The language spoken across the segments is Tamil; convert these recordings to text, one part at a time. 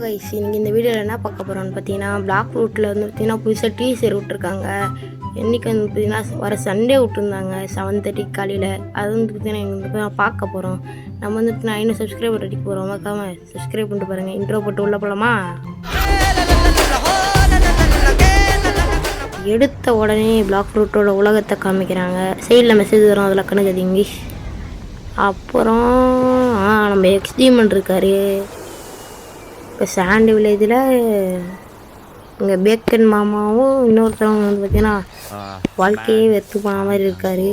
கைஸ் இன்னைக்கு இந்த வீடியோவில் என்ன பார்க்க போகிறோம்னு பார்த்தீங்கன்னா பிளாக் ரூட்டில் வந்து பார்த்தீங்கன்னா புதுசாக டீசர் விட்ருக்காங்க. என்றைக்கு வந்து பார்த்தீங்கன்னா வர சண்டே விட்டுருந்தாங்க 7:30 காலையில். அது வந்து பார்த்தீங்கன்னா எங்களுக்கு பார்க்க போகிறோம். நம்ம வந்து பார்த்தீங்கன்னா 500 சப்ஸ்கிரைபர் அடிக்க போகிறோம். மறக்காமல் சப்ஸ்கிரைப் பண்ணிட்டு பாருங்கள். இன்ட்ரோ போட்டு உள்ள போகலாமா? எடுத்த உடனே பிளாக் ரூட்டோட உலகத்தை காமிக்கிறாங்க. சைடில் மெசேஜ் வரும், அதில் கணக்கு இங்கிலீஷ். அப்புறம் நம்ம எக்ஸ்டீமன் இருக்காரு. இப்போ சாண்டு வில்லேஜில் இங்கே பேக்கன் மாமாவும் இன்னொருத்தவங்க வந்து பார்த்தீங்கன்னா வாழ்க்கையே வெறுத்து போன மாதிரி இருக்கார்.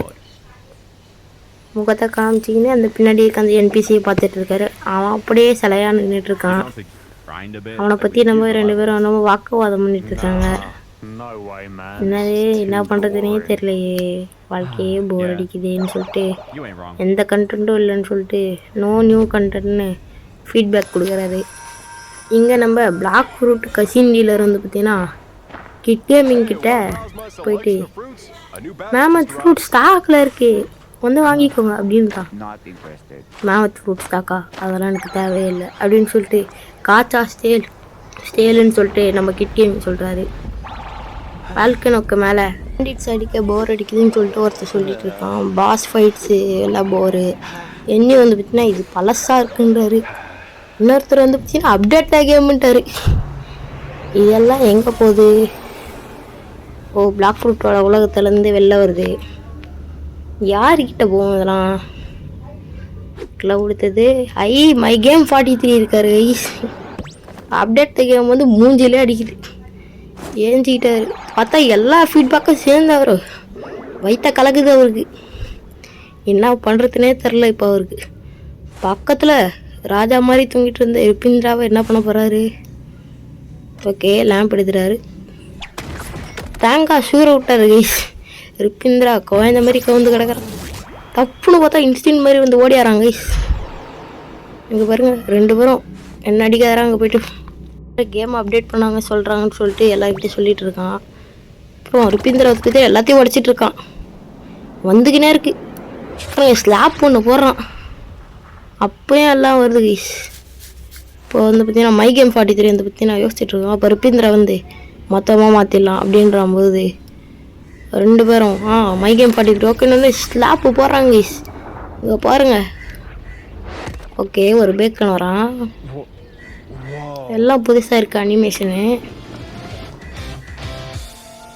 முகத்தை காமிச்சிக்கின்னு அந்த பின்னாடி அந்த என்பிசியை பார்த்துட்டு இருக்காரு. அவன் அப்படியே சிலையாக நின்றுட்டுருக்கான். அவனை பற்றி நம்ம 2 பேரும் நம்ம வாக்குவாதம் பண்ணிட்டுருக்காங்க. என்னது என்ன பண்ணுறதுனே தெரியலையே, வாழ்க்கையே போர் அடிக்குதுன்னு சொல்லிட்டு எந்த கண்டென்ட்டும் இல்லைன்னு சொல்லிட்டு நோ நியூ கண்டென்ட்னு ஃபீட்பேக் கொடுக்குறாரு. இங்கே நம்ம பிளாக் ஃப்ரூட் கசின் டீலர் வந்து பார்த்தீங்கன்னா கிட் கேமிங் கிட்ட போயிட்டு மேமத் ஃப்ரூட் ஸ்டாக்கில் இருக்குது வந்து வாங்கிக்கோங்க அப்படின்ட்டான். மேமத் ஃப்ரூட் ஸ்டாக்கா, அதெல்லாம் எனக்கு தேவையில்லை அப்படின்னு சொல்லிட்டு காச்சா ஸ்டேலுன்னு சொல்லிட்டு நம்ம கிட் கேமிங் சொல்கிறாரு. பால்கனோக்கு மேலே பேண்டிட்ஸ் அடிக்க போர் அடிக்குதுன்னு சொல்லிட்டு ஒருத்தர் சொல்லிட்டு இருக்கான். பாஸ் ஃபைட்ஸு எல்லாம் போரு. என்ன வந்து பார்த்தீங்கன்னா இது பழசாக இருக்குன்றாரு. இன்னொருத்தர் வந்து பார்த்தீங்கன்னா அப்டேட் ஆகியம்ட்டாரு. இதெல்லாம் எங்கே போகுது? ஓ, பிளாக் ஃப்ரூட்டோட உலகத்துலேருந்து வெளில வருது. யார்கிட்ட போகும் இதெல்லாம்? கொடுத்தது மை கேம் 43 இருக்காரு. அப்டேட் கேம் வந்து மூஞ்சிலே அடிக்குது. ஏஞ்சிக்கிட்டாரு. பார்த்தா எல்லா ஃபீட்பேக்கும் சேர்ந்து அவர் வைத்த கலக்குது. அவருக்கு என்ன பண்ணுறதுனே தெரில. இப்போ அவருக்கு பக்கத்தில் ராஜா மாதிரி தூங்கிட்டு இருந்த ரிபிந்திராவை என்ன பண்ண போகிறாரு? ஓகே, லேம்ப் எடுத்துறாரு. தேங்காய் சூற விட்டாரு கைஸ். ரிபிந்திரா குழந்த மாதிரி கவுந்து கிடக்குறான். தப்புன்னு பார்த்தா இன்ஸ்டின் மாதிரி வந்து ஓடியாராங்க கைஸ். இங்கே பாருங்கள், 2 பேரும் என்ன அடிக்காதாரா அங்கே போய்ட்டு கேம் அப்டேட் பண்ணாங்க சொல்கிறாங்கன்னு சொல்லிட்டு எல்லாருக்கிட்டையும் சொல்லிகிட்டு இருக்கான். அப்புறம் ரிபிந்திரா பற்றி எல்லாத்தையும் உடச்சிட்டு இருக்கான். வந்துக்கினே இருக்கு. அப்புறம் ஸ்லாப் ஒன்று போடுறான். அப்போயும் எல்லாம் வருது கைஸ். இப்போ வந்து பார்த்தீங்கன்னா மை கேம் 43 வந்து பார்த்தீங்கன்னா யோசிச்சுட்டு இருக்கோம். அப்போ ரிபிந்திரா வந்து மொத்தமாக மாற்றிடலாம் அப்படின்ற போது 2 பேரும் மை கேம் 43 ஓகேன்னு வந்து ஸ்லாப்பு போடுறாங்க கைஸ். இங்கே பாருங்கள். ஓகே, ஒரு பேக்கன் வரான். எல்லாம் புதுசாக இருக்குது அனிமேஷனு.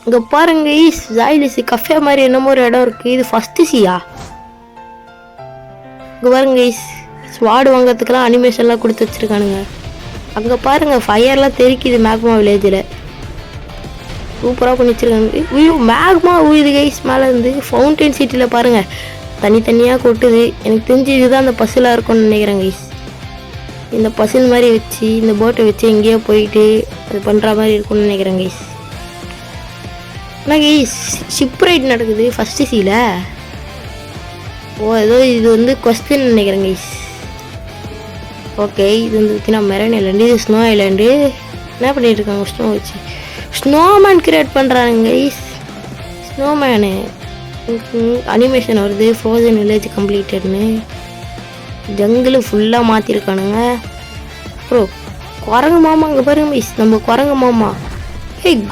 இங்கே பாருங்க கைஸ், ஜாயிலிசி கஃபே மாதிரி என்னமோ ஒரு இடம் இருக்குது. இது ஃபஸ்ட்டு சீயா? இங்கே பாருங்க கைஸ், ஸ்வாடு வாங்கிறதுக்கெல்லாம் அனிமேஷன்லாம் கொடுத்து வச்சுருக்கானுங்க. அங்கே பாருங்கள், ஃபயர்லாம் தெரிக்குது மேக்மா வில்லேஜில். சூப்பராக பண்ணி வச்சுருக்காங்க. ஐயோ, மேக்மா ஊயுது கைஸ் மேலே இருந்து. ஃபவுண்டைன் சிட்டியில் பாருங்கள், தனித்தனியாக கொட்டுது. எனக்கு தெரிஞ்சு இதுதான் அந்த பஸ்ஸில் இருக்கும்னு நினைக்கிறேன் கைஸ். இந்த பசில் மாதிரி வச்சு இந்த போட்டை வச்சு எங்கேயோ போயிட்டு அது பண்ணுற மாதிரி இருக்கும்னு நினைக்கிறேன் கைஸ். ஆனால் கைஸ் ஷிப் ரைட் நடக்குது ஃபஸ்ட்டு சீல. ஓ, ஏதோ இது வந்து கொஸ்டின் நினைக்கிறேன் கைஸ். ஓகே, இது வந்து பார்த்தீங்கன்னா மெரன் ஐலாண்டு, இது ஸ்னோ ஐலாண்டு. என்ன பண்ணிட்டு இருக்காங்க? ஸ்னோ வச்சு ஸ்னோமேன் கிரியேட் பண்ணுறாங்க கைஸ். ஸ்னோமேனு அனிமேஷன் வருது. ஃப்ரோசன் வில்லேஜ் கம்ப்ளீட்டட்னு. ஜங்கிள் ஃபுல்லாக மாற்றிருக்கானுங்க. அப்புறம் குரங்கு மாமா அங்கே பாருங்க கைஸ், நம்ம குரங்கு மாமா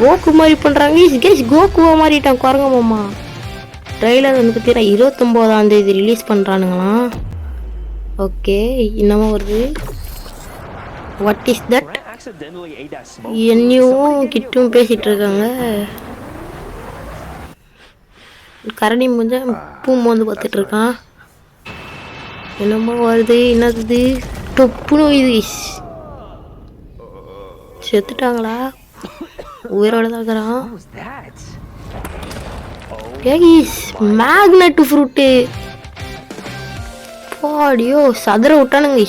கோகு மாதிரி பண்ணுறாங்க கைஸ். கோகுவா மாறிட்டான் குரங்கு மாமா. ட்ரெய்லர் வந்து பார்த்தீங்கன்னா 29ஆம் தேதி ரிலீஸ் பண்ணுறானுங்களாம். ஓகே, இன்னமும் வருது. What is that? என்னையும் கிட்டும் பேசிகிட்டு இருக்காங்க. கரடி முடிஞ்ச பூ வந்து பார்த்துட்டு இருக்கான். என்னமோ வருது. என்னது? டொப்புன்னு இது செத்துட்டாங்களா? உயிரோட தான் இருக்கிறான். மேக்னெட் ஃப்ரூட்டு பாடியோ சதுர விட்டானுங்க.